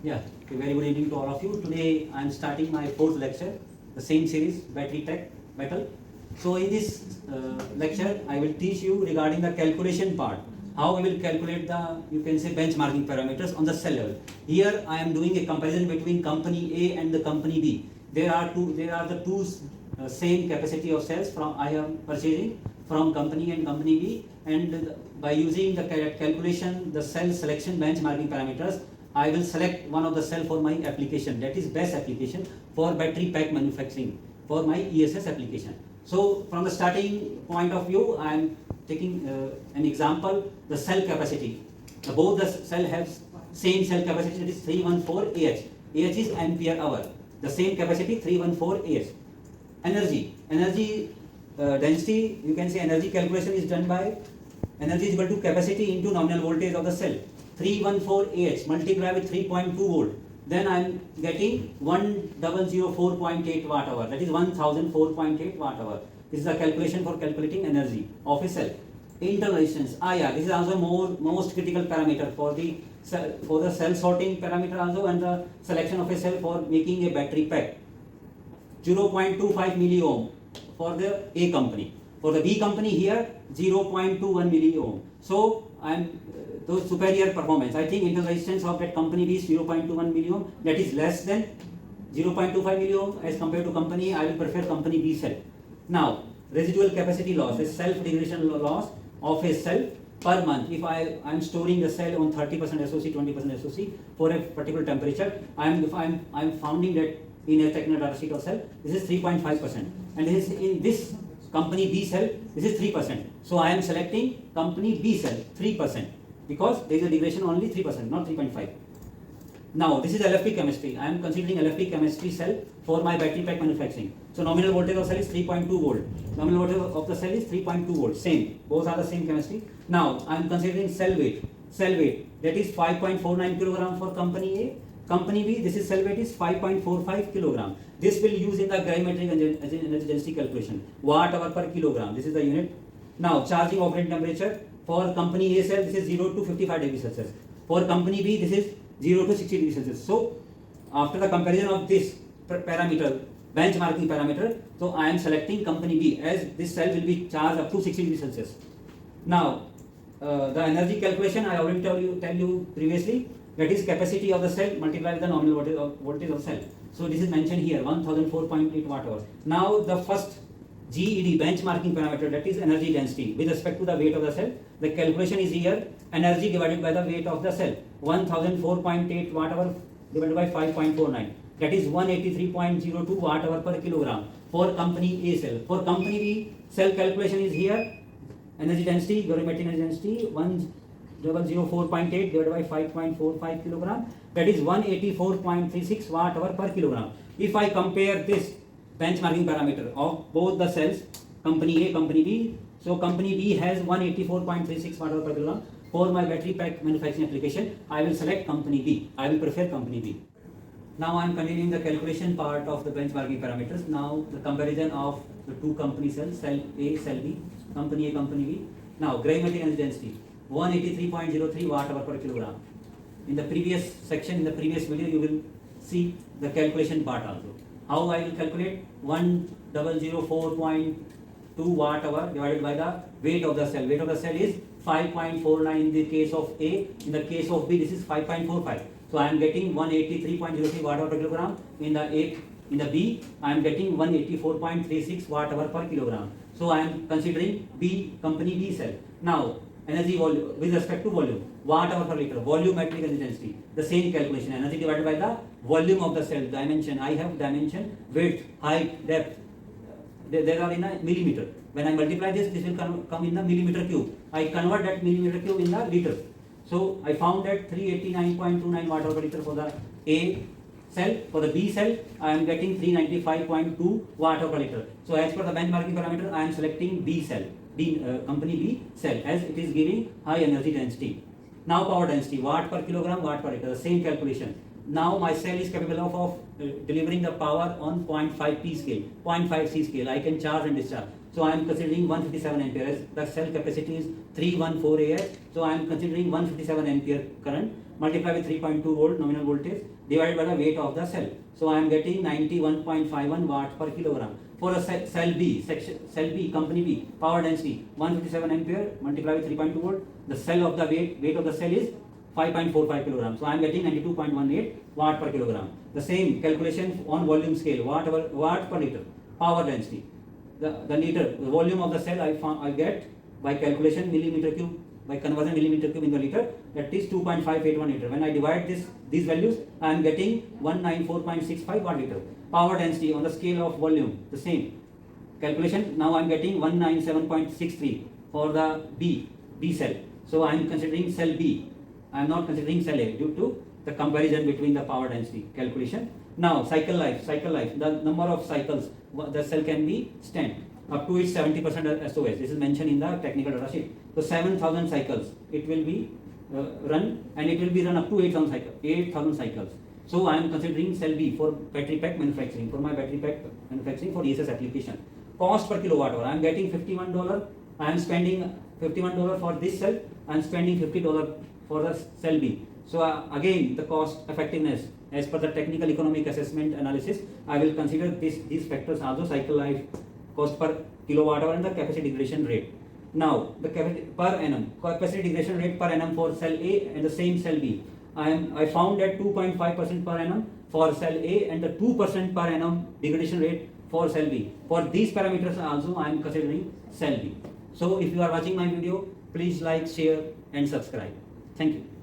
Yeah, a very good evening to all of you. Today I am starting my fourth lecture, the same series, Battery Tech Metal. So in this lecture, I will teach you regarding the calculation part, how we will calculate the, you can say, benchmarking parameters on the cell level. Here I am doing a comparison between company A and the company B. There are the two same capacity of cells from I am purchasing from company and company B, and by using the calculation, the cell selection benchmarking parameters, I will select one of the cell for my application, that is BESS application for battery pack manufacturing for my ESS application. So from the starting point of view, I am taking an example, the cell capacity. Both the cell have same cell capacity, that is 314 Ah. Ah is ampere hour. The same capacity 314 Ah. Energy density, you can say energy calculation is done by energy is equal to capacity into nominal voltage of the cell. 314 Ah multiply with 3.2 volt, then I am getting 1004.8 watt hour, that is 1004.8 watt hour. This is the calculation for calculating energy of a cell. Internal resistance IR, this is also most critical parameter for the cell sorting parameter also, and the selection of a cell for making a battery pack. 0.25 milliohm for the A company. For the B company here 0.21 milliohm. So I am those superior performance. I think internal resistance of that company B is 0.21 milliohm. That is less than 0.25 milliohm as compared to company. I will prefer company B cell. Now residual capacity loss is self-degradation loss of a cell per month. If I am storing the cell on 30% SOC, 20% SOC for a particular temperature, I am finding that in a technical data sheet of cell, this is 3.5%, and this is in this company B cell, this is 3%. So I am selecting company B cell 3% because there is a degradation only 3%, not 3.5. Now this is LFP chemistry. I am considering LFP chemistry cell for my battery pack manufacturing. So nominal voltage of cell is 3.2 volt. Nominal voltage of the cell is 3.2 volt. Same. Both are the same chemistry. Now I am considering cell weight. Cell weight, that is 5.49 kilogram for company A. Company B, this is cell weight is 5.45 kilogram. This will use in the gravimetric energy density calculation. Watt hour per kilogram. This is the unit. Now charging operating temperature for company A cell, this is 0 to 55 degrees Celsius. For company B, this is 0 to 60 degrees Celsius. So after the comparison of this parameter, benchmarking parameter, so I am selecting company B as this cell will be charged up to 60 degrees Celsius. Now the energy calculation I already tell you previously, that is capacity of the cell multiplied with the nominal voltage of the cell. So this is mentioned here, 1004.8 watt hours. Now the first GED benchmarking parameter, that is energy density with respect to the weight of the cell. The calculation is here, energy divided by the weight of the cell, 1004.8 watt hour divided by 5.49, that is 183.02 watt hour per kilogram for company A cell. For company B cell calculation is here, energy density, gravimetric energy density 1004.8 divided by 5.45 kilogram, that is 184.36 watt hour per kilogram. If I compare this benchmarking parameter of both the cells, company A, company B, so company B has 184.36 watt hour per kilogram. For my battery pack manufacturing application, I will select company B. I will prefer company B. Now I am continuing the calculation part of the benchmarking parameters. Now the comparison of the two company cells, cell A, cell B, company A, company B. Now gravimetric energy density 183.03 watt hour per kilogram. In the previous section, in the previous video, you will see the calculation part also. How I will calculate 1004.2 watt hour divided by the weight of the cell. Weight of the cell is 5.49 in the case of A. In the case of B, this is 5.45. So I am getting 183.03 watt hour per kilogram. In the B, I am getting 184.36 watt hour per kilogram. So I am considering B, company B cell. Now energy volume with respect to volume, watt hour per liter, volumetric energy density, the same calculation, energy divided by the volume of the cell, dimension. I have dimension, width, height, depth, they are in a millimeter. When I multiply this will come in the millimeter cube. I convert that millimeter cube in the liter. So I found that 389.29 watt hour per liter for the A cell. For the B cell, I am getting 395.2 watt hour per liter. So as per the benchmarking parameter, I am selecting B cell. Company B cell, as it is giving high energy density. Now power density, watt per kilogram, watt per liter, the same calculation. Now my cell is capable of delivering the power on 0.5 P scale, 0.5 C scale. I can charge and discharge. So I am considering 157 ampere. The cell capacity is 314 Ah. So I am considering 157 ampere current multiply with 3.2 volt nominal voltage divided by the weight of the cell. So I am getting 91.51 watt per kilogram. For a cell B, cell B, company B, power density 157 ampere, multiply with 3.2 volt. The cell of the weight of the cell is 5.45 kilograms. So I am getting 92.18 watt per kilogram. The same calculation on volume scale, watt per liter, power density. The liter, the volume of the cell I get by calculation millimeter cube, by conversion millimeter cube in the liter, that is 2.581 liter. When I divide these values, I am getting 194.65 watt liter. Power density on the scale of volume, the same calculation. Now I am getting 197.63 for the B cell. So I am considering cell B. I am not considering cell A due to the comparison between the power density calculation. Now cycle life, the number of cycles the cell can be stand up to its 70% SOS. This is mentioned in the technical data sheet. So 7,000 cycles it will be run, and it will be run up to 8,000 cycles. So I am considering cell B for battery pack manufacturing, for my battery pack manufacturing for ESS application. Cost per kilowatt hour, I am getting $51. I am spending $51 for this cell. I am spending $50 for the cell B. So again, the cost effectiveness as per the technical economic assessment analysis, I will consider these factors also: cycle life, cost per kilowatt hour, and the capacity degradation rate. Now the capacity degradation rate per annum for cell A and the same cell B, I found that 2.5% per annum for cell A and the 2% per annum degradation rate for cell B. For these parameters also I am considering cell B. So if you are watching my video, please like, share and subscribe. Thank you.